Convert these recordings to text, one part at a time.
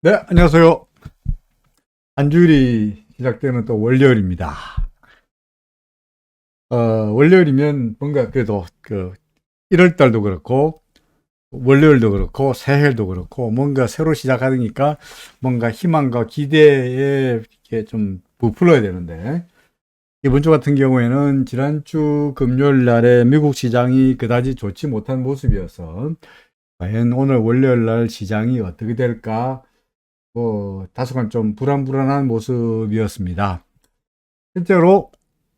네, 안녕하세요. 한 주일이 시작되는 또 월요일입니다. 월요일이면 뭔가 그래도 1월 달도 그렇고, 월요일도 그렇고, 새해도 그렇고, 뭔가 새로 시작하니까 뭔가 희망과 기대에 이렇게 좀 부풀어야 되는데, 이번 주 같은 경우에는 지난주 금요일 날에 미국 시장이 그다지 좋지 못한 모습이어서, 과연 오늘 월요일 날 시장이 어떻게 될까? 다소간 좀 불안불안한 모습이었습니다. 실제로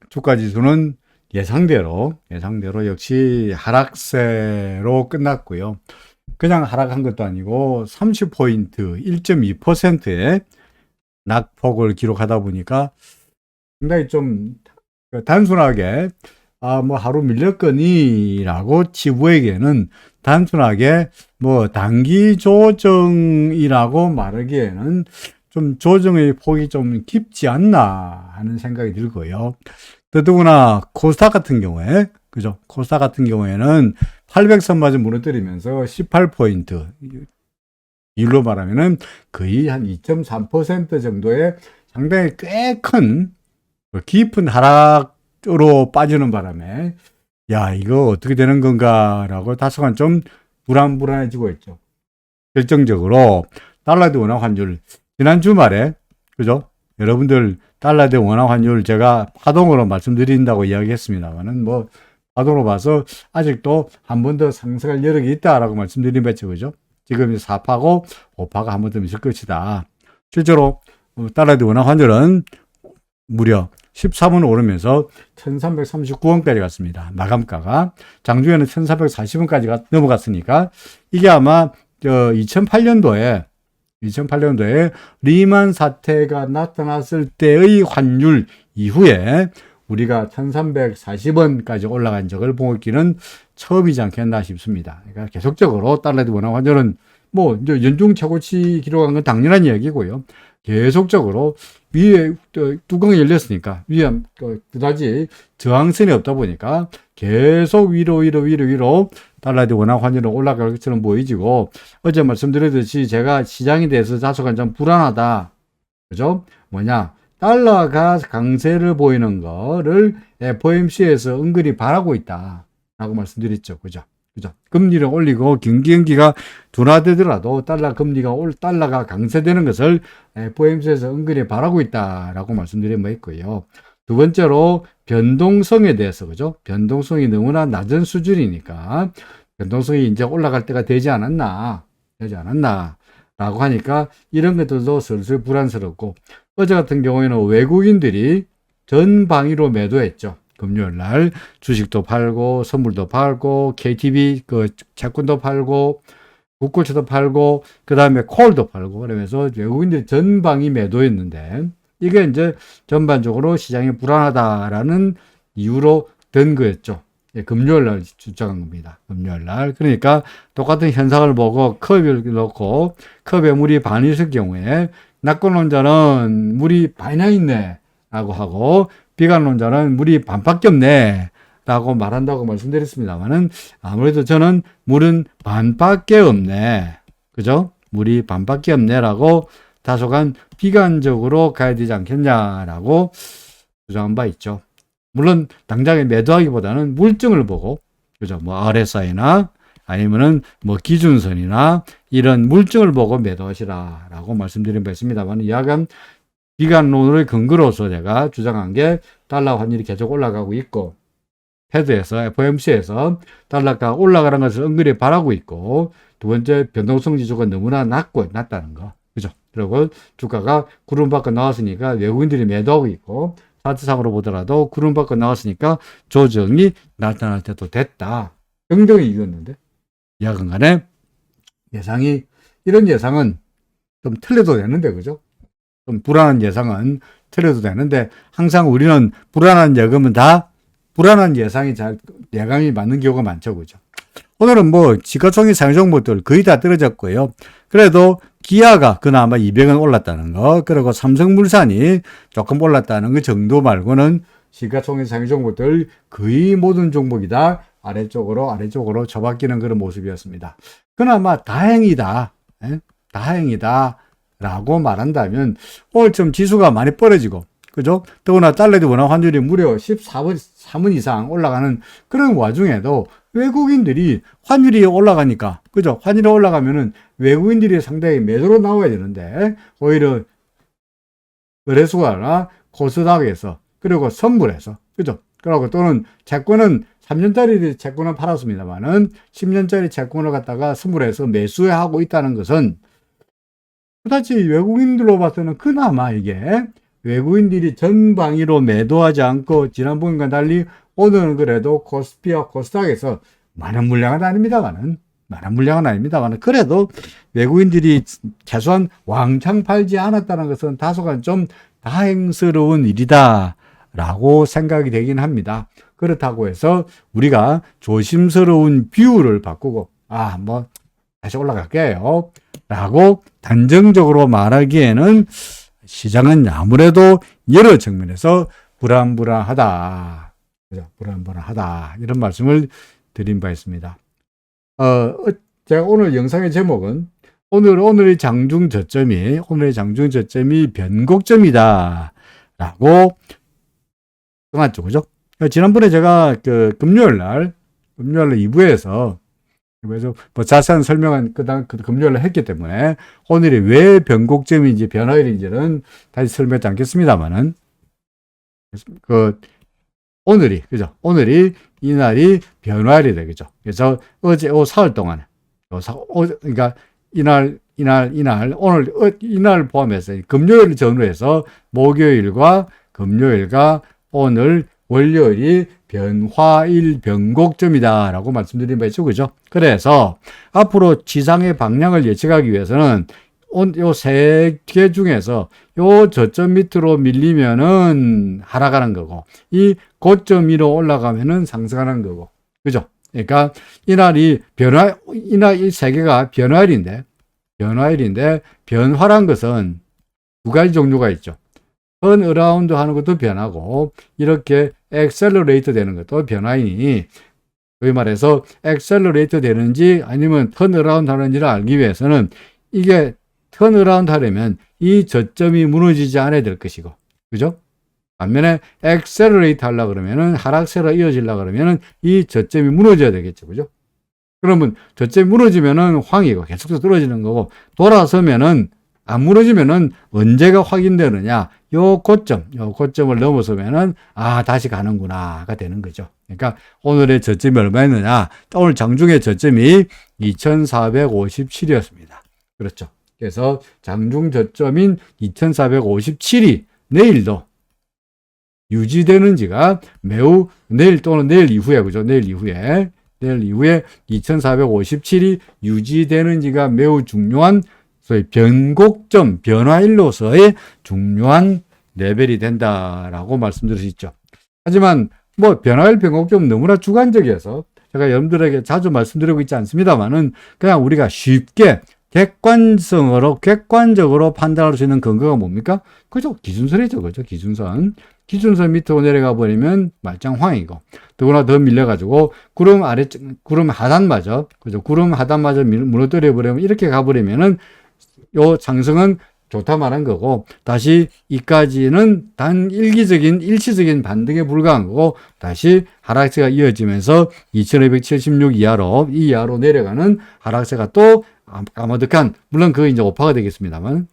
주가 지수는 예상대로 역시 하락세로 끝났고요. 그냥 하락한 것도 아니고 30포인트, 1.2%의 낙폭을 기록하다 보니까 상당히 좀 단순하게 하루 밀렸거니라고 치부에게는 단순하게 단기 조정이라고 말하기에는 좀 조정의 폭이 좀 깊지 않나 하는 생각이 들고요. 더더구나 코스닥 같은 경우에 그죠? 코스닥 같은 경우에는 800선마저 무너뜨리면서 18포인트 일로 말하면은 거의 한 2.3% 정도의 상당히 꽤 큰 깊은 하락으로 빠지는 바람에 야, 이거 어떻게 되는 건가라고 다소간 좀 불안해지고 있죠. 결정적으로 달러 대 원화 환율 지난 주말에 그죠? 여러분들 달러 대 원화 환율 제가 파동으로 말씀드린다고 이야기했습니다만은 파동으로 봐서 아직도 한 번 더 상승할 여력이 있다라고 말씀드린 거죠. 그죠? 지금 4파고 5파가 한 번 더 있을 것이다. 실제로 달러 대 원화 환율은 무려 13원 오르면서 1339원까지 갔습니다. 마감가가. 장중에는 1440원까지 넘어갔으니까 이게 아마 2008년도에 리만 사태가 나타났을 때의 환율 이후에 우리가 1340원까지 올라간 적을 보기는 처음이지 않겠나 싶습니다. 그러니까 계속적으로 달러 대 원화 환율은 이제 연중 최고치 기록한 건 당연한 이야기고요. 계속적으로 위에 뚜껑이 열렸으니까 위에 그다지 저항선이 없다 보니까 계속 위로 달러 대 원화 환율은 올라갈 것처럼 보이지고 어제 말씀드렸듯이 제가 시장에 대해서 다소간 좀 불안하다. 그죠? 달러가 강세를 보이는 거를 FOMC에서 은근히 바라고 있다. 라고 말씀드렸죠. 그죠? 금리를 올리고 경기가 둔화되더라도 달러가 강세되는 것을 FOMC에서 은근히 바라고 있다라고 말씀드린 바 있고요. 두 번째로 변동성에 대해서 그죠? 변동성이 너무나 낮은 수준이니까 변동성이 이제 올라갈 때가 되지 않았나 라고 하니까 이런 것들도 슬슬 불안스럽고 어제 같은 경우에는 외국인들이 전방위로 매도했죠. 금요일 날 주식도 팔고 선물도 팔고 KTB 채권도 팔고 국고채도 팔고 그다음에 콜도 팔고 그러면서 외국인들이 전방위 매도했는데 이게 이제 전반적으로 시장이 불안하다라는 이유로 된 거였죠. 금요일 날 주장한 겁니다. 금요일 날. 그러니까 똑같은 현상을 보고 컵을 놓고 컵에 물이 반이 있을 경우에 낙관론자는 물이 반이나 있네 라고 하고 비관론자는 물이 반밖에 없네 라고 말한다고 말씀드렸습니다만은 아무래도 저는 물은 반밖에 없네. 그죠? 물이 반밖에 없네 라고 다소간 비관적으로 가야 되지 않겠냐라고 주장한 바 있죠. 물론 당장에 매도하기보다는 물증을 보고 그죠? RSI나 아니면은 기준선이나 이런 물증을 보고 매도하시라라고 말씀드린 바 있습니다만 야간 비관론을 근거로서 제가 주장한 게 달러 환율이 계속 올라가고 있고 패드에서 FOMC에서 달러가 올라가는 것을 은근히 바라고 있고 두 번째 변동성 지수가 너무나 낮다는 거 그죠? 그리고 주가가 구름 밖에 나왔으니까 외국인들이 매도하고 있고 차트상으로 보더라도 구름 밖에 나왔으니까 조정이 나타날 때도 됐다. 등등이 이겼는데 야간간에 이런 예상은 좀 틀려도 되는데 그죠? 좀 불안한 예상은 틀려도 되는데 항상 우리는 불안한 예상이 예감이 맞는 경우가 많죠. 그죠? 오늘은 시가총액 상위 종목들 거의 다 떨어졌고요. 그래도 기아가 그나마 200원 올랐다는 거, 그리고 삼성물산이 조금 올랐다는 거 정도 말고는 시가총액 상위 종목들 거의 모든 종목이 다 아래쪽으로 처박히는 그런 모습이었습니다. 그나마 다행이다. 라고 말한다면 오늘 좀 지수가 많이 벌어지고, 그죠? 더구나 달러대 원화 환율이 무려 14분 이상 올라가는 그런 와중에도 외국인들이 환율이 올라가니까, 그죠? 환율이 올라가면은 외국인들이 상당히 매도로 나와야 되는데, 오히려 거래소나 코스닥에서, 그리고 선물에서, 그죠? 그리고 또는 채권은 3년짜리 채권을 팔았습니다만은 10년짜리 채권을 갖다가 선물해서 매수하고 있다는 것은 그다지 외국인들로 봐서는 그나마 이게 외국인들이 전방위로 매도하지 않고 지난번과 달리 오늘은 그래도 코스피와 코스닥에서 많은 물량은 아닙니다만은 그래도 외국인들이 최소한 왕창 팔지 않았다는 것은 다소간 좀 다행스러운 일이다라고 생각이 되긴 합니다. 그렇다고 해서 우리가 조심스러운 비율을 바꾸고 다시 올라갈게요 라고 단정적으로 말하기에는 시장은 아무래도 여러 측면에서 불안불안하다. 이런 말씀을 드린 바 있습니다. 제가 오늘 영상의 제목은 오늘의 장중 저점이 변곡점이다 라고 정했죠. 그죠? 지난번에 제가 금요일 날 2부에서 그래서 자세한 설명은 그 금요일에 했기 때문에 오늘이 왜 변곡점인지 변화일인지는 다시 설명하지 않겠습니다만은 오늘이 이날이 변화일이다. 그죠? 그래서 어제 사흘 동안 그러니까 이날 포함해서 금요일 전후로 해서 목요일과 금요일과 오늘 월요일이 변화일 변곡점이다라고 말씀드린 바 있죠. 그죠? 그래서 앞으로 지상의 방향을 예측하기 위해서는 요 세 개 중에서 요 저점 밑으로 밀리면은 하락하는 거고, 이 고점 위로 올라가면은 상승하는 거고. 그죠? 그러니까 이날 이 세 개가 변화일인데 변화란 것은 두 가지 종류가 있죠. 턴어라운드 하는 것도 변하고 이렇게 엑셀러레이터 되는 것도 변화이니, 여기 말해서 엑셀러레이터 되는지 아니면 턴어라운드 하는지를 알기 위해서는 이게 턴어라운드 하려면 이 저점이 무너지지 않아야 될 것이고, 그죠? 반면에 엑셀러레이터 하려고 그러면은 하락세로 이어지려고 그러면은 이 저점이 무너져야 되겠죠. 그죠? 그러면 저점이 무너지면은 황이고 계속해서 떨어지는 거고, 돌아서면은 안 무너지면은 언제가 확인되느냐? 요 고점을 넘어서면은 다시 가는구나가 되는 거죠. 그러니까 오늘의 저점이 얼마였느냐? 오늘 장중의 저점이 2457이었습니다. 그렇죠. 그래서 장중 저점인 2457이 내일도 유지되는지가 매우 내일 또는 내일 이후에, 그죠? 내일 이후에 2457이 유지되는지가 매우 중요한 소위 변곡점, 변화일로서의 중요한 레벨이 된다라고 말씀드릴 수 있죠. 하지만 변화일 변곡점 너무나 주관적이어서 제가 여러분들에게 자주 말씀드리고 있지 않습니다만은 그냥 우리가 쉽게 객관적으로 판단할 수 있는 근거가 뭡니까? 그죠? 기준선이죠. 그죠? 기준선 밑으로 내려가 버리면 말짱황이고, 더구나 더 밀려가지고 구름 하단마저, 그죠? 구름 하단마저 무너뜨려 버리면 이렇게 가버리면은 요 상승은 좋다 말한 거고, 다시 이까지는 단 일시적인 반등에 불과한 거고, 다시 하락세가 이어지면서 2276 이하로 내려가는 하락세가 또 까마득한, 물론 그거 이제 오파가 되겠습니다만,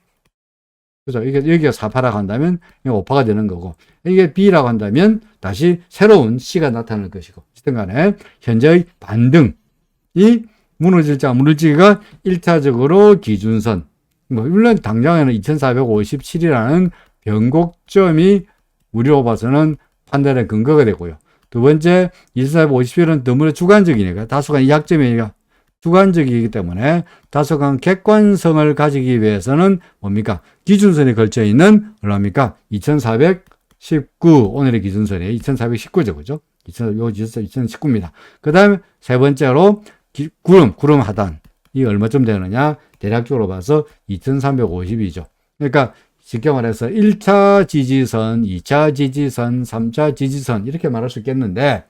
그죠? 여기가 4파라고 한다면 오파가 되는 거고, 이게 B라고 한다면 다시 새로운 C가 나타날 것이고, 어쨌든 간에 현재의 반등이 무너질지 안 무너질지가 1차적으로 기준선, 물론 당장에는 2457이라는 변곡점이 우리로 봐서는 판단의 근거가 되고요. 두 번째, 2457은 너무나 주관적이니까, 다소간 이 약점이니까 주관적이기 때문에 다소간 객관성을 가지기 위해서는 뭡니까? 기준선에 걸쳐 있는 얼마입니까? 2419, 오늘의 기준선이 2419죠. 그죠? 요 기준선 2019입니다. 그 다음에 세 번째로 구름 하단. 이 얼마쯤 되느냐? 대략적으로 봐서 2350이죠. 그러니까 쉽게 말해서 1차 지지선, 2차 지지선, 3차 지지선 이렇게 말할 수 있겠는데,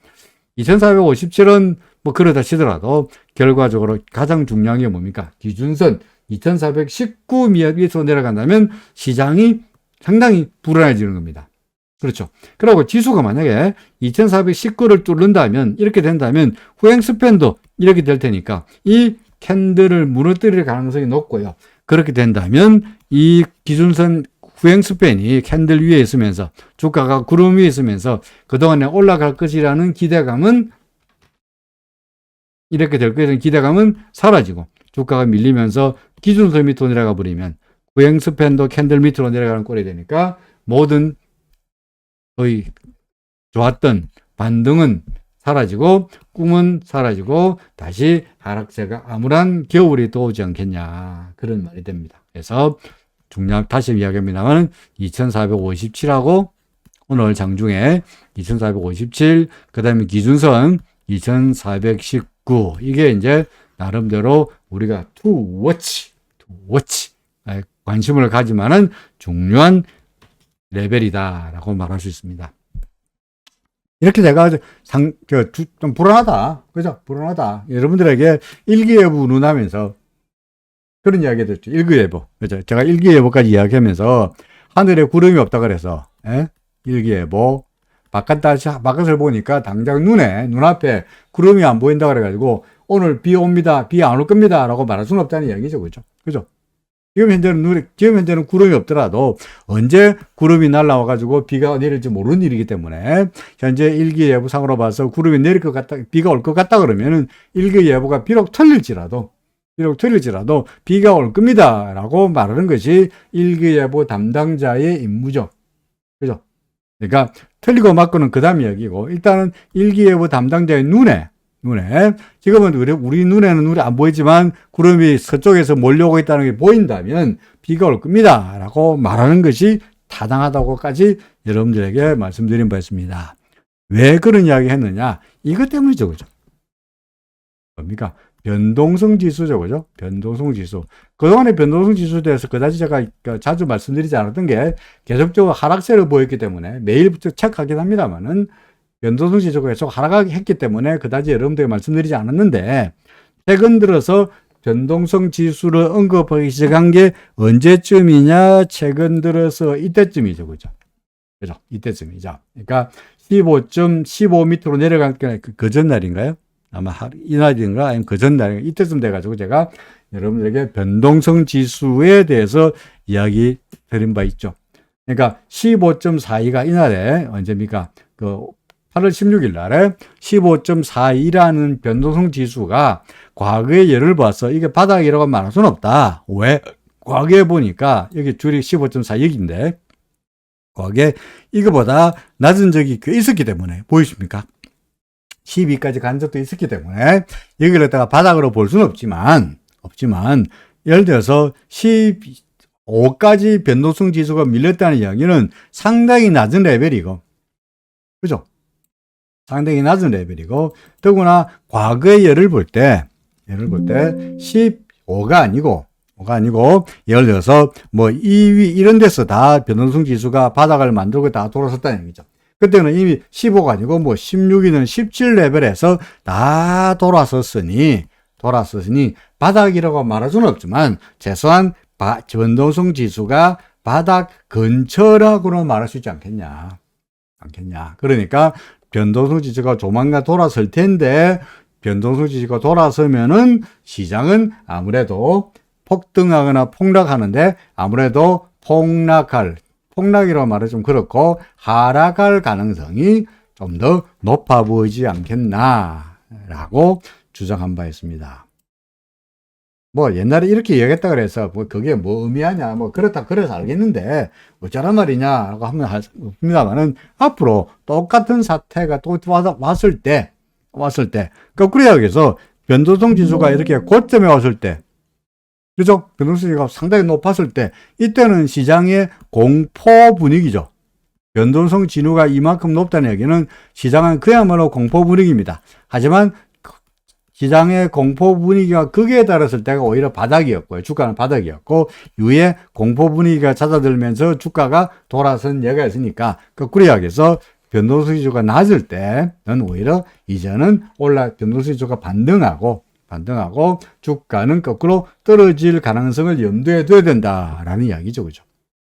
2457은 그러다 치더라도 결과적으로 가장 중요한 게 뭡니까? 기준선, 2419 밑으로 내려간다면 시장이 상당히 불안해지는 겁니다. 그렇죠. 그리고 지수가 만약에 2419를 뚫는다면, 이렇게 된다면 후행 스팬도 이렇게 될 테니까 이 캔들을 무너뜨릴 가능성이 높고요. 그렇게 된다면 이 기준선 후행 스팬이 캔들 위에 있으면서 주가가 구름 위에 있으면서 그동안에 올라갈 것이라는 기대감은, 이렇게 될 것이라는 기대감은 사라지고 주가가 밀리면서 기준선 밑으로 내려가 버리면 후행 스팬도 캔들 밑으로 내려가는 꼴이 되니까 모든 거의 좋았던 반등은 사라지고 꿈은 사라지고 다시 하락세가 암울한 겨울이 또 오지 않겠냐, 그런 말이 됩니다. 그래서 다시 이야기합니다만 2457하고 오늘 장중에 2457, 그 다음에 기준선 2419, 이게 이제 나름대로 우리가 to watch 관심을 가지만은 중요한 레벨이다라고 말할 수 있습니다. 이렇게 제가 좀 불안하다, 그죠? 불안하다. 여러분들에게 일기예보 눈하면서 그런 이야기 했죠. 일기예보, 그죠? 제가 일기예보까지 이야기하면서 하늘에 구름이 없다 그래서, 일기예보 바깥을 보니까 당장 눈앞에 구름이 안 보인다 그래가지고 오늘 비 옵니다, 비 안 올 겁니다라고 말할 수는 없다는 이야기죠, 그죠? 그죠? 지금 현재는 구름이 없더라도 언제 구름이 날라와가지고 비가 내릴지 모르는 일이기 때문에 현재 일기예보상으로 봐서 구름이 내릴 것 같다, 비가 올 것 같다 그러면은 일기예보가 비록 틀릴지라도 비가 올 겁니다 라고 말하는 것이 일기예보 담당자의 임무죠. 그죠? 그러니까 틀리고 맞고는 그 다음 이야기고, 일단은 일기예보 담당자의 눈에 지금은 우리 눈에는 안 보이지만 구름이 서쪽에서 몰려오고 있다는 게 보인다면 비가 올 겁니다 라고 말하는 것이 타당하다고까지 여러분들에게 말씀드린 바 있습니다. 왜 그런 이야기 했느냐, 이것 때문이죠, 그죠? 뭡니까? 변동성 지수죠, 그죠? 변동성 지수. 그동안의 변동성 지수에 대해서 그다지 제가 자주 말씀드리지 않았던 게 계속적으로 하락세를 보였기 때문에 매일부터 체크하긴 합니다만은 변동성 지수가 계속 하락했기 때문에 그다지 여러분들에게 말씀드리지 않았는데, 최근 들어서 변동성 지수를 언급하기 시작한 게 언제쯤이냐, 최근 들어서 이때쯤이죠, 그죠? 그죠? 이때쯤이죠. 그러니까 15 밑으로 내려간 게 그 전날인가요? 아마 이날인가 아니면 그 전날인가, 이때쯤 돼가지고 제가 여러분들에게 변동성 지수에 대해서 이야기 드린 바 있죠. 그러니까 15.42가 이날에 언제입니까? 8월 16일 날에 15.42라는 변동성 지수가 과거의 예를 봐서 이게 바닥이라고 말할 수는 없다. 왜? 과거에 보니까 여기 줄이 15.46인데 과거에 이거보다 낮은 적이 꽤 있었기 때문에, 보이십니까? 12까지 간 적도 있었기 때문에 여기를 갖다가 바닥으로 볼 수는 없지만 예를 들어서 15까지 변동성 지수가 밀렸다는 이야기는 상당히 낮은 레벨이고, 그죠? 상당히 낮은 레벨이고, 더구나 과거의 예를 볼 때 15가 아니고 예를 들어서 뭐 2위 이런 데서 다 변동성 지수가 바닥을 만들고 다 돌아섰다는 얘기죠. 그때는 이미 15가 아니고 뭐 16이든 17레벨에서 다 돌아섰으니 바닥이라고 말할 수는 없지만 최소한 변동성 지수가 바닥 근처라고는 말할 수 있지 않겠냐. 그러니까 변동성 지수가 조만간 돌아설 텐데, 변동성 지수가 돌아서면은 시장은 아무래도 폭등하거나 폭락하는데 아무래도 폭락이라고 말은 좀 그렇고 하락할 가능성이 좀 더 높아 보이지 않겠나라고 주장한 바 있습니다. 뭐 옛날에 이렇게 얘기했다 그래서 뭐 그게 뭐 의미하냐, 뭐 그래서 알겠는데 어쩌란 말이냐라고 하면 합니다만은, 앞으로 똑같은 사태가 또 왔을 때 거꾸로 이야기해서 변동성 지수가 이렇게 고점에 왔을 때, 그죠? 변동성 지수가 상당히 높았을 때, 이때는 시장의 공포 분위기죠. 변동성 진우가 이만큼 높다는 얘기는 시장은 그야말로 공포 분위기입니다. 하지만 시장의 공포 분위기가 극에 달했을 때가 오히려 바닥이었고요. 주가는 바닥이었고, 이후에 공포 분위기가 잦아들면서 주가가 돌아선 예가 있으니까, 거꾸로 이야기해서 변동성 지수가 낮을 때는 오히려 이제는 변동성 지수가 반등하고 반등하고 주가는 거꾸로 떨어질 가능성을 염두에 둬야 된다라는 이야기죠. 그죠?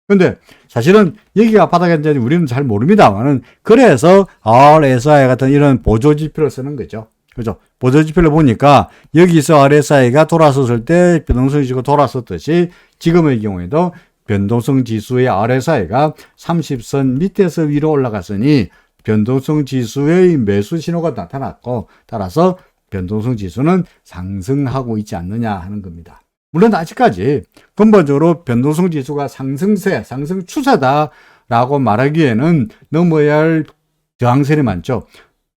근데 사실은 여기가 바닥인지 우리는 잘 모릅니다만은 그래서 RSI 같은 이런 보조지표를 쓰는 거죠. 그죠? 보조지표를 보니까 여기서 RSI가 돌아섰을 때 변동성 지수가 돌아섰듯이 지금의 경우에도 변동성 지수의 RSI가 30선 밑에서 위로 올라갔으니 변동성 지수의 매수 신호가 나타났고 따라서 변동성 지수는 상승하고 있지 않느냐 하는 겁니다. 물론 아직까지 근본적으로 변동성 지수가 상승세, 상승 추세다라고 말하기에는 넘어야 할 저항선이 많죠.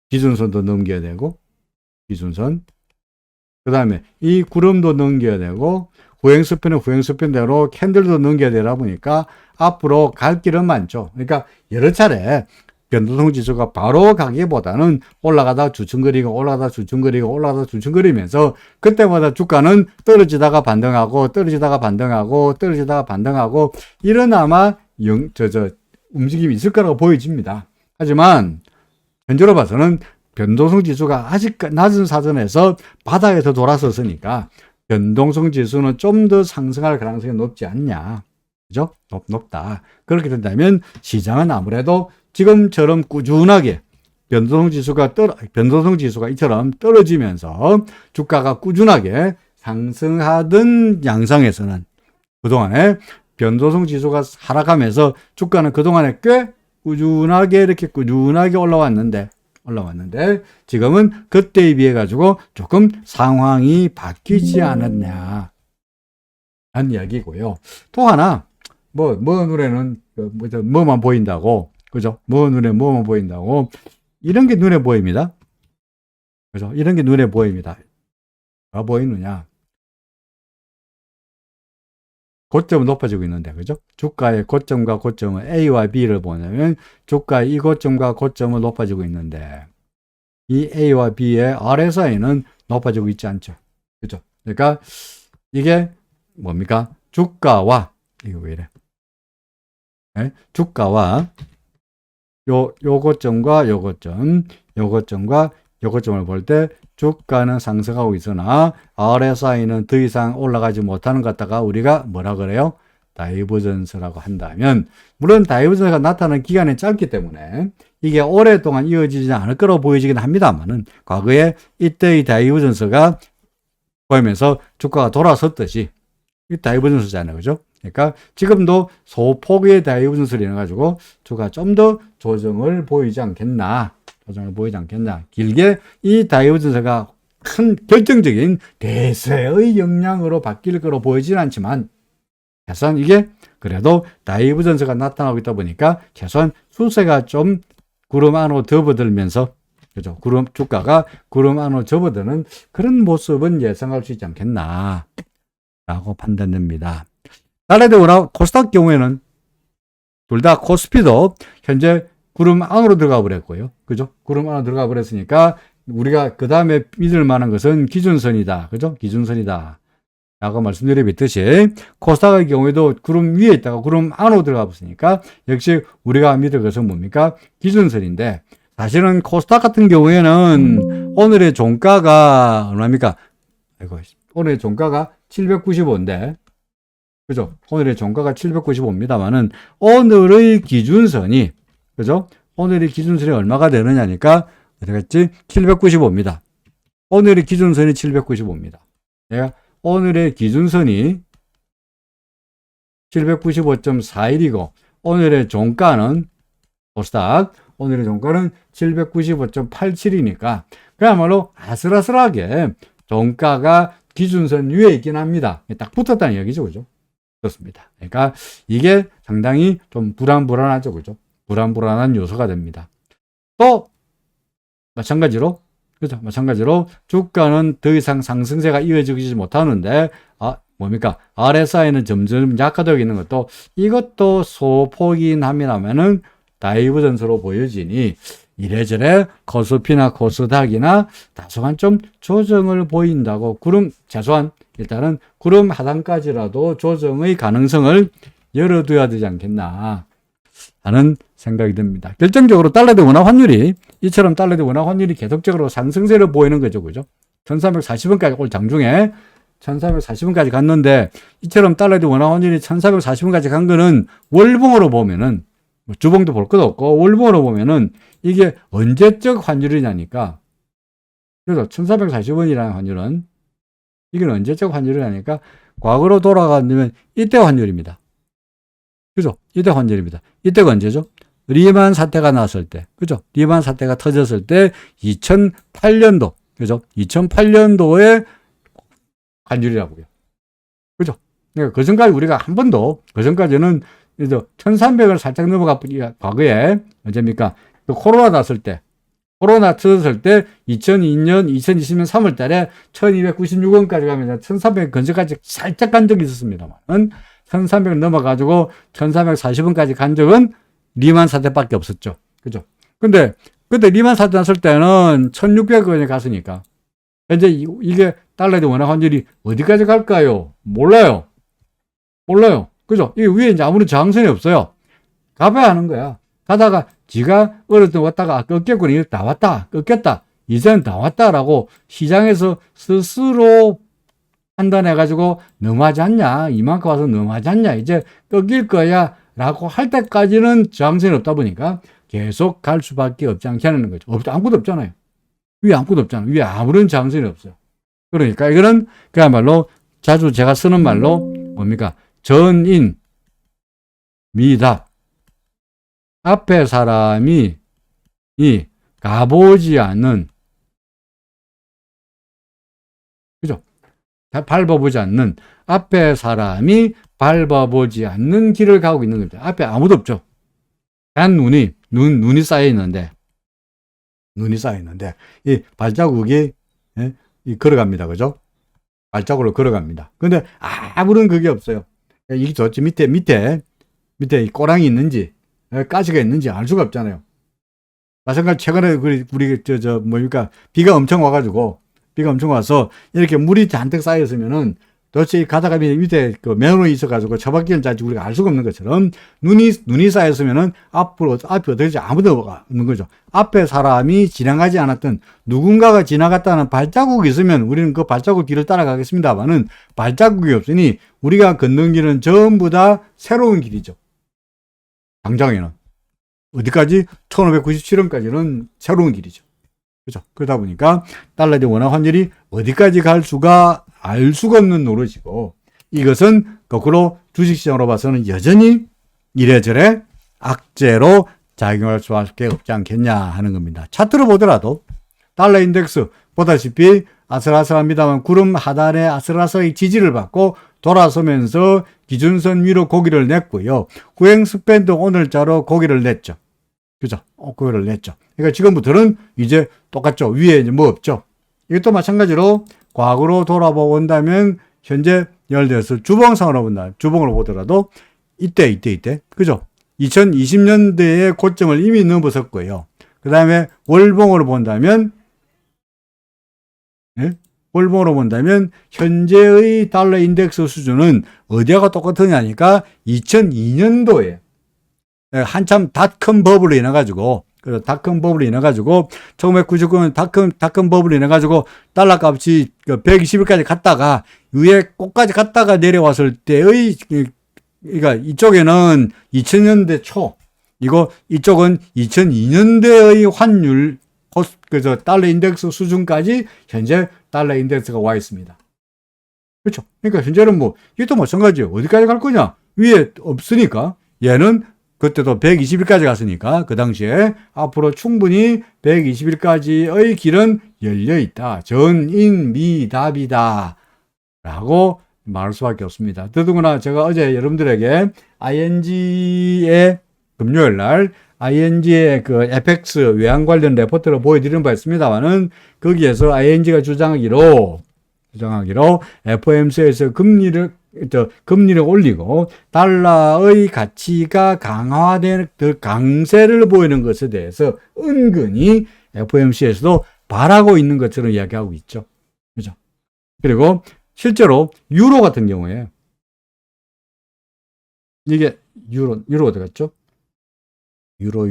기준선도 넘겨야 되고 기준선, 그 다음에 이 구름도 넘겨야 되고 후행스피는 후행스피대로 캔들도 넘겨야 되다 보니까 앞으로 갈 길은 많죠. 그러니까 여러 차례 변동성 지수가 바로 가기보다는 올라가다 주춤거리고 올라가다 주춤거리고 올라가다 주춤거리면서 그때마다 주가는 떨어지다가 반등하고 떨어지다가 반등하고 떨어지다가 반등하고 이런 아마 움직임이 있을 거라고 보여집니다. 하지만 현재로 봐서는 변동성 지수가 아직 낮은 사전에서 바닥에서 돌아섰으니까 변동성 지수는 좀 더 상승할 가능성이 높지 않냐. 그죠? 높다. 그렇게 된다면 시장은 아무래도 지금처럼 꾸준하게 변동성 지수가 이처럼 떨어지면서 주가가 꾸준하게 상승하던 양상에서는 그동안에 변동성 지수가 하락하면서 주가는 그동안에 꽤 꾸준하게 이렇게 꾸준하게 올라왔는데 지금은 그때에 비해 가지고 조금 상황이 바뀌지 않았냐 하는 이야기고요. 또 하나 뭐 눈에는 뭐만 보인다고, 그죠? 뭐만 보인다고 이런 게 눈에 보입니다. 그죠? 이런 게 눈에 보입니다. 뭐가 보이느냐? 고점은 높아지고 있는데, 그죠? 주가의 고점과 고점은 A와 B를 보냐면 주가의 이 고점과 고점은 높아지고 있는데 이 A와 B의 RSI는 높아지고 있지 않죠. 그죠? 그러니까 이게 뭡니까? 주가와 이거 왜 이래? 네? 주가와 요 고점과 요 고점과 요 고점을 볼 때 주가는 상승하고 있으나 RSI는 더 이상 올라가지 못하는 것 같다가 우리가 뭐라 그래요? 다이버전스라고 한다면, 물론 다이버전스가 나타나는 기간이 짧기 때문에 이게 오랫동안 이어지지 않을 거라고 보여지긴 합니다만은 과거에 이때의 다이버전스가 보이면서 주가가 돌아섰듯이 이 다이버전스잖아요. 그죠? 그러니까 지금도 소폭의 다이버전스를 인해 가지고 주가 좀 더 조정을 보이지 않겠나. 길게 이 다이버전스가 큰 결정적인 대세의 영향으로 바뀔 거로 보이지는 않지만 최소한 이게 그래도 다이버전스가 나타나고 있다 보니까 최소한 수세가 좀 구름 안으로 접어들면서, 그죠? 주가가 구름 안으로 접어드는 그런 모습은 예상할 수 있지 않겠나 라고 판단됩니다. 달러대우나 코스닥 경우에는 둘 다 코스피도 현재 구름 안으로 들어가 버렸고요. 그죠? 구름 안으로 들어가 버렸으니까 우리가 그 다음에 믿을 만한 것은 기준선이다. 그죠? 기준선이다. 라고 말씀드렸듯이 코스닥의 경우에도 구름 위에 있다가 구름 안으로 들어가 버렸으니까 역시 우리가 믿을 것은 뭡니까? 기준선인데 사실은 코스닥 같은 경우에는 오늘의 종가가 얼마입니까? 오늘의 종가가 795인데 그죠? 오늘의 종가가 795입니다만은 오늘의 기준선이, 그죠? 오늘의 기준선이 얼마가 되느냐니까 어디갔지? 795입니다. 오늘의 기준선이 795입니다. 내가 오늘의 기준선이 795.41이고 오늘의 종가는 코스닥 오늘의 종가는 795.87이니까 그야말로 아슬아슬하게 종가가 기준선 위에 있긴 합니다. 딱 붙었다는 얘기죠. 그죠? 그렇습니다. 그러니까 이게 상당히 좀 불안하죠. 그죠? 불안한 요소가 됩니다. 또 마찬가지로 그죠? 마찬가지로 주가는 더 이상 상승세가 이어지지 못하는데 뭡니까? RSI는 점점 약화되고 있는 것도 이것도 소폭이긴 합니다만은 다이버전스로 보여지니 이래저래 코스피나 코스닥이나 다소간 좀 조정을 보인다고 최소한 일단은 구름 하단까지라도 조정의 가능성을 열어둬야 되지 않겠나 하는 생각이 듭니다. 결정적으로 달러대 원화 환율이 이처럼 달러대 원화 환율이 계속적으로 상승세를 보이는 거죠. 그죠? 1340원까지 올 장중에 1340원까지 갔는데 이처럼 달러에 대한 원화 환율이 1440원까지 간 거는 월봉으로 보면은 뭐 주봉도 볼 것도 없고 월봉으로 보면은 이게 언제적 환율이냐니까. 그래서 1440원이라는 환율은 이건 언제적 환율이냐니까 과거로 돌아가면 이때 환율입니다. 그죠? 이때 환율입니다. 이때가 언제죠? 리만 사태가 났을 때. 그죠? 리만 사태가 터졌을 때 2008년도. 그죠? 2008년도에 환율이라고요. 그죠? 그러니까 그 전까지 우리가 한 번도, 그 전까지는 1300을 살짝 넘어가, 과거에, 언제입니까? 코로나 났을 때, 코로나 터졌을 때 2002년, 2020년 3월 달에 1296원까지 가면서 1300 근처까지 살짝 간 적이 있었습니다만, 1300을 넘어가지고 1440원까지 간 적은 리만 사태밖에 없었죠. 그죠? 근데, 그때 리만 사태 났을 때는 1600원에 갔으니까, 이제 이게 달러의 원화 환율이 어디까지 갈까요? 몰라요. 몰라요. 그죠? 이 위에 이제 아무런 저항선이 없어요. 가봐야 하는 거야. 가다가 지가 어렸을 때 왔다가 꺾였구나. 이거 다 왔다. 꺾였다. 이제는 다 왔다라고 시장에서 스스로 판단해가지고 너무하지 않냐. 이만큼 와서 너무하지 않냐. 이제 꺾일 거야. 라고 할 때까지는 저항선이 없다 보니까 계속 갈 수밖에 없지 않게 하는 거죠. 아무것도 없잖아요. 위에 아무것도 없잖아요. 위에 아무런 저항선이 없어요. 그러니까 이거는 그야말로 자주 제가 쓰는 말로 뭡니까? 전인 미답. 앞에 사람이 가보지 않는, 그죠? 밟아보지 않는, 앞에 사람이 밟아보지 않는 길을 가고 있는 겁니다. 앞에 아무도 없죠. 단 눈이 쌓여 있는데, 이 발자국이, 예? 걸어갑니다. 그죠? 발자국으로 걸어갑니다. 근데 아무런 그게 없어요. 이게 저쪽 밑에 이 꼬랑이 있는지, 가시가 있는지 알 수가 없잖아요. 마찬가지 최근에 우리 뭡니까? 비가 엄청 와서 이렇게 물이 잔뜩 쌓였으면은 도대체 가다가 밑에 그 면으로 있어가지고 처박기를 짜지 우리가 알 수가 없는 것처럼 눈이 쌓였으면은 앞이 어떻게 될지 아무도 없는 거죠. 앞에 사람이 지나가지 않았던 누군가가 지나갔다는 발자국이 있으면 우리는 그 발자국 뒤를 따라가겠습니다만은 발자국이 없으니 우리가 걷는 길은 전부 다 새로운 길이죠. 당장에는. 어디까지? 1597원까지는 새로운 길이죠. 그죠? 그러다 보니까 달러의 원화 환율이 어디까지 갈 수가 알 수가 없는 노릇이고 이것은 거꾸로 주식시장으로 봐서는 여전히 이래저래 악재로 작용할 수밖에 없지 않겠냐 하는 겁니다. 차트로 보더라도 달러 인덱스 보다시피 아슬아슬합니다만 구름 하단에 아슬아슬하게 지지를 받고 돌아서면서 기준선 위로 고기를 냈고요. 후행 스팬도 오늘자로 고기를 냈죠. 그죠? 고기를 냈죠. 그러니까 지금부터는 이제 똑같죠. 위에 이제 뭐 없죠. 이것도 마찬가지로 과거로 돌아본다면 현재 예를 들어서 주봉상으로 본다. 주봉으로 보더라도 이때. 그죠? 2020년대의 고점을 이미 넘어섰고요. 그 다음에 월봉으로 본다면, 예? 월봉으로 본다면 현재의 달러 인덱스 수준은 어디가 똑같으냐니까 2002년도에 한참 닷컴 버블로 인해가지고 1999년 닷컴 버블로 인해가지고 달러 값이 120일까지 갔다가 위에 꼭까지 갔다가 내려왔을 때의, 그러니까 이쪽에는 2000년대 초, 이쪽은 2002년대의 환율, 그래서 달러 인덱스 수준까지 현재 달러 인덱스가 와 있습니다. 그렇죠. 그러니까 현재는 이것도 마찬가지예요. 어디까지 갈 거냐? 위에 없으니까 얘는 그때도 120일까지 갔으니까 그 당시에 앞으로 충분히 120일까지의 길은 열려 있다. 전인미답이다. 라고 말할 수밖에 없습니다. 더더구나 제가 어제 여러분들에게 ING의 금요일 날 ING의 그 FX 외환 관련 레포트를 보여드리는 바 있습니다만은 거기에서 ING가 주장하기로 FOMC에서 금리를 올리고 달러의 가치가 강화되는 더 강세를 보이는 것에 대해서 은근히 FOMC에서도 바라고 있는 것처럼 이야기하고 있죠. 그죠? 그리고 실제로 유로 같은 경우에 이게 유로 어디 갔죠? 유로.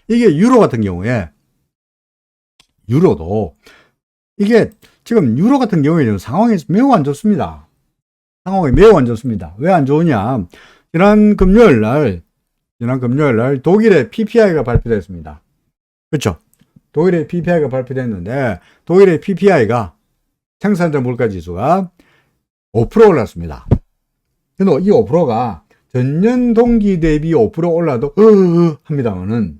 이게 유로 같은 경우에 유로도 이게 지금 유로 같은 경우에는 상황이 매우 안 좋습니다. 상황이 매우 안 좋습니다. 왜 안 좋으냐? 지난 금요일 날 독일의 PPI가 발표됐습니다. 그렇죠? 독일의 PPI가 발표됐는데 독일의 PPI가 생산자 물가 지수가 5% 올랐습니다. 근데 이 5%가 전년 동기 대비 5% 올라도 합니다만은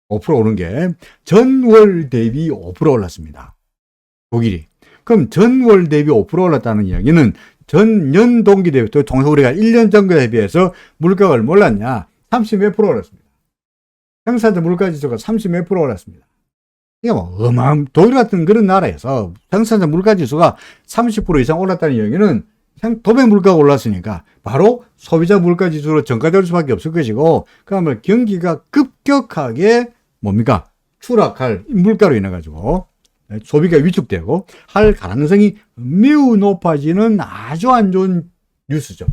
5% 오른 게 전월 대비 5% 올랐습니다. 독일이. 그럼 전월 대비 5% 올랐다는 이야기는 전년 동기 대비, 또 통상 우리가 1년 전에 비해서 물가가 얼마 올랐냐? 30 몇 프로 올랐습니다. 생산자 물가 지수가 30 몇 프로 올랐습니다. 이게 뭐 독일 같은 그런 나라에서 생산자 물가 지수가 30% 이상 올랐다는 이야기는 도매 물가가 올랐으니까 바로 소비자 물가 지수로 전가될 수밖에 없을 것이고, 그러면 경기가 급격하게 뭡니까? 추락할 물가로 인해 가지고 소비가 위축되고 할 가능성이 매우 높아지는 아주 안 좋은 뉴스죠.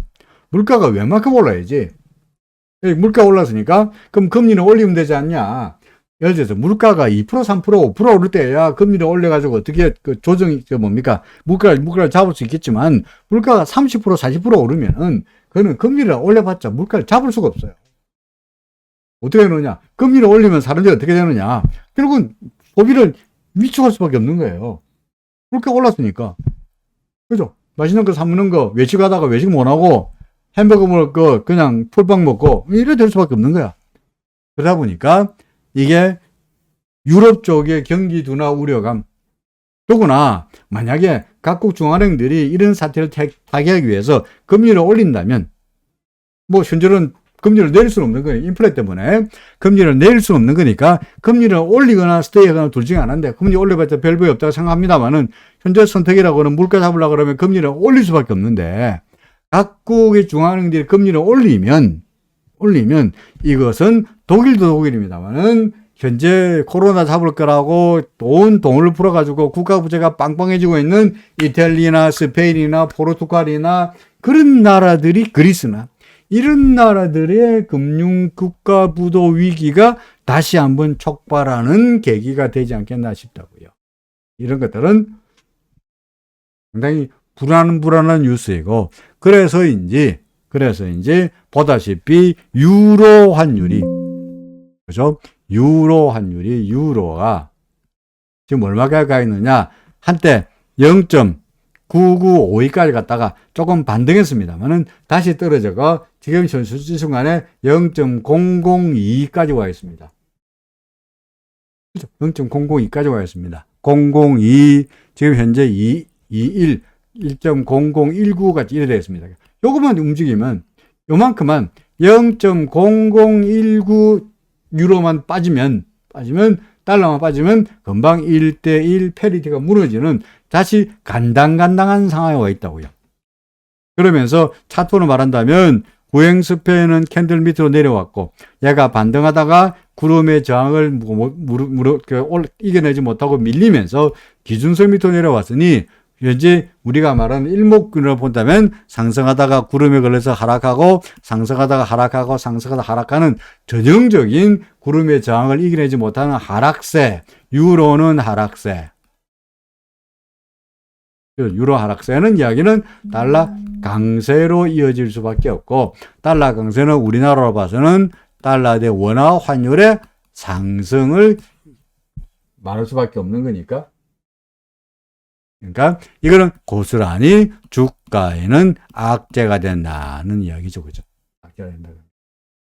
물가가 웬만큼 올라야지. 물가 올랐으니까 그럼 금리는 올리면 되지 않냐? 예를 들어서 물가가 2%, 3%, 5% 오를 때야 금리를 올려가지고 어떻게 그 조정이 뭡니까? 물가를 잡을 수 있겠지만 물가가 30%, 40% 오르면은 그거는 금리를 올려봤자 물가를 잡을 수가 없어요. 어떻게 되느냐? 금리를 올리면 사람들이 어떻게 되느냐? 결국은 소비를 위축할 수밖에 없는 거예요. 물가가 올랐으니까. 그죠? 맛있는 거 사 먹는 거 외식 하다가 외식 못 하고 햄버거 먹을 거 그냥 풀빵 먹고 이래 될 수밖에 없는 거야. 그러다 보니까 이게 유럽 쪽의 경기 둔화 우려감. 더구나 만약에 각국 중앙은행들이 이런 사태를 타개하기 위해서 금리를 올린다면, 뭐 현재는 금리를 내릴 수는 없는 거예요. 인플레 때문에 금리를 내릴 수는 없는 거니까 금리를 올리거나 스테이하거나 둘 중에 하나인데, 금리 올려봤자 별 볼이 없다고 생각합니다만은 현재 선택이라고는 물가 잡으려고 그러면 금리를 올릴 수밖에 없는데, 각국의 중앙은행들이 금리를 올리면 이것은 독일도 독일입니다만은 현재 코로나 잡을 거라고 돈을 풀어가지고 국가 부채가 빵빵해지고 있는 이탈리아나 스페인이나 포르투갈이나 그런 나라들이, 그리스나 이런 나라들의 금융 국가 부도 위기가 다시 한번 촉발하는 계기가 되지 않겠나 싶다고요. 이런 것들은 상당히 불안한 뉴스이고, 그래서인지 보다시피 유로 환율이, 그죠? 유로가 지금 얼마까지 가 있느냐? 한때 0.9952까지 갔다가 조금 반등했습니다만은 다시 떨어져가 지금 현재 순간에 0.002까지 와 있습니다. 그죠? 0.002까지 와 있습니다. 002, 지금 현재 221, 1.0019까지 이래 되었습니다. 요것만 움직이면, 요만큼만 0.0019 유로만 빠지면 달러만 빠지면 금방 1대1 패리티가 무너지는 다시 간당간당한 상황에 와 있다고요. 그러면서 차트로 말한다면 구행스페인은 캔들 밑으로 내려왔고, 얘가 반등하다가 구름의 저항을 이겨내지 못하고 밀리면서 기준선 밑으로 내려왔으니, 현재 우리가 말하는 일목균으로 본다면 상승하다가 구름에 걸려서 하락하고 상승하다가 하락하는 전형적인 구름의 저항을 이겨내지 못하는 하락세, 유로는 하락세. 유로 하락세는 이야기는 달러 강세로 이어질 수밖에 없고, 달러 강세는 우리나라로 봐서는 달러 대 원화 환율의 상승을 말할 수밖에 없는 거니까, 그러니까 이거는 고스란히 주가에는 악재가 된다는 이야기죠. 그죠? 악재가 된다.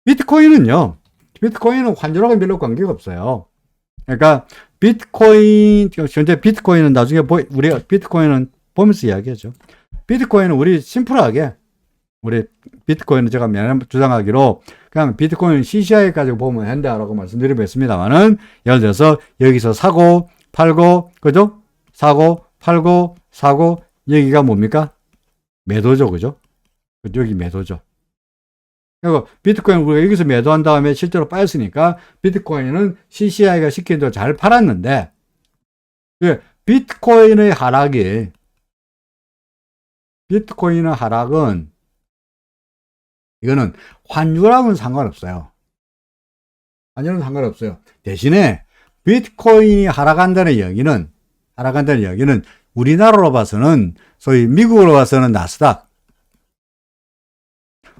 비트코인은 환율하고는 별로 관계가 없어요. 그러니까 현재 비트코인은 나중에 우리가 비트코인은 보면서 이야기하죠. 비트코인은 우리 심플하게, 우리 비트코인은 제가 매년 주장하기로 그냥 비트코인 CCI 가지고 보면 된다라고 말씀드리겠습니다만은, 예를 들어서 여기서 사고 팔고, 그죠? 팔고 사고, 여기가 뭡니까? 매도죠. 그죠? 여기 매도죠. 그리고 비트코인 우리가 여기서 매도한 다음에 실제로 빠졌으니까 비트코인은 CCI가 시킨 대로 잘 팔았는데, 비트코인의 하락은 이거는 환율하고는 상관없어요. 대신에 비트코인이 하락한다는 이야기는 우리나라로 봐서는 소위 미국으로 봐서는 나스닥,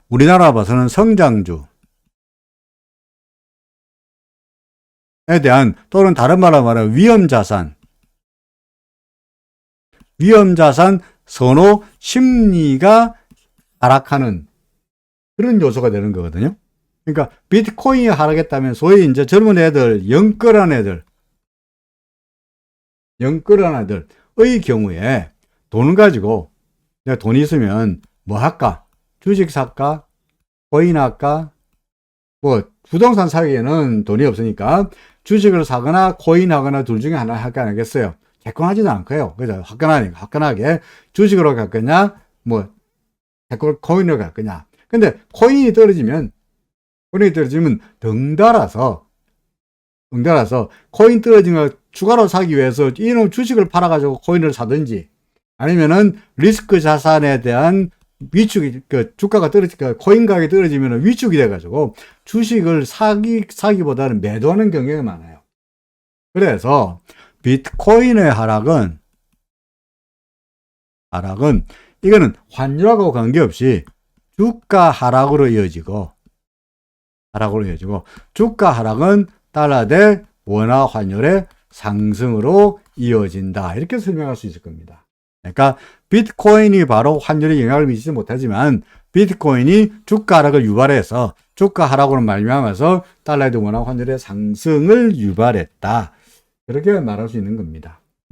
우리나라로 봐서는 성장주에 대한 또는 다른 말로 말하면 위험자산 선호 심리가 하락하는 그런 요소가 되는 거거든요. 그러니까 비트코인이 하락했다면 소위 이제 젊은 애들, 영끌한 애들의 경우에 돈을 가지고 내가 돈이 있으면 뭐 할까? 주식 살까? 코인 할까? 뭐 부동산 사기에는 돈이 없으니까 주식을 사거나 코인 하거나 둘 중에 하나 할까 하겠어요. 객관하지도 않고요. 그래서 화끈하게 주식으로 갈 거냐, 뭐 코인으로 갈 거냐. 근데 코인이 떨어지면 덩달아서 코인 떨어진 걸 추가로 사기 위해서 이놈 주식을 팔아가지고 코인을 사든지 아니면은 리스크 자산에 대한 위축이, 주가가 코인 가격이 떨어지면 위축이 돼가지고 주식을 사기보다는 매도하는 경향이 많아요. 그래서 비트코인의 하락은 이거는 환율하고 관계없이 주가 하락으로 이어지고 주가 하락은 달러 대 원화 환율의 상승으로 이어진다. 이렇게 설명할 수 있을 겁니다. 그러니까 비트코인이 바로 환율에 영향을 미치지 못하지만 비트코인이 주가 하락을 유발해서 주가 하락으로 말미암아서 달러 대 원화 환율의 상승을 유발했다. 그렇게 말할 수 있는 겁니다.